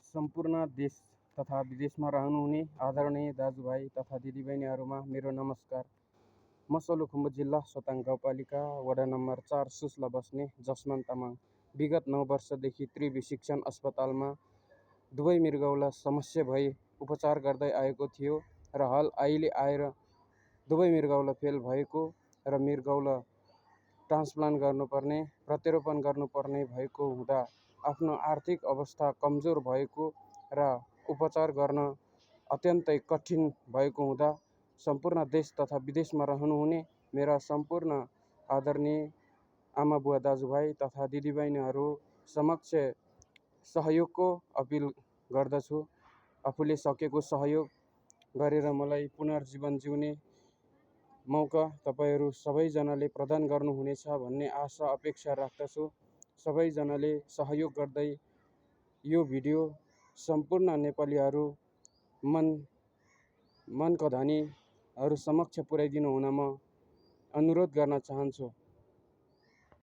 सम्पूर्ण देश तथा विदेशमा रहनुहुने आदरणीय दाजुभाइ तथा दिदीबहिनीहरूमा मेरो नमस्कार। म सोलुखुम्बु जिल्ला सोताङ गाउँपालिका वडा नम्बर 4 सुस्ला बस्ने जसमान तामाङ। विगत 9 वर्षदेखि त्रिवी शिक्षण अस्पतालमा दुवै मृगौला समस्या भई उपचार गर्दै आएको थियो र अहिले आएर दुवै मृगौला फेल भएको र मृगौला ट्रान्सप्लान्ट गर्नुपर्ने, प्रत्यारोपण गर्नुपर्ने भएको हुँदा आफ्नो आर्थिक अवस्था कमजोर भएको र उपचार गर्न अत्यन्तै कठिन भएको हुँदा सम्पूर्ण देश तथा विदेशमा रहनुहुने मेरा सम्पूर्ण आदरणीय आमा बुवा दाजुभाइ तथा दिदीबहिनीहरू समक्ष सहयोगको अपिल गर्दछु। आफूले सकेको सहयोग गरेर मलाई पुनर्जीवन जिउने मौका तपाईहरू सबैजनाले प्रदान गर्नुहुनेछ भन्ने आशा अपेक्षा राख्दछु। सबैजनाले सहयोग गर्दै यो भिडियो सम्पूर्ण नेपालीहरू मनका धनीहरू समक्ष पुर्याइदिनु हुन म अनुरोध गर्न चाहन्छु।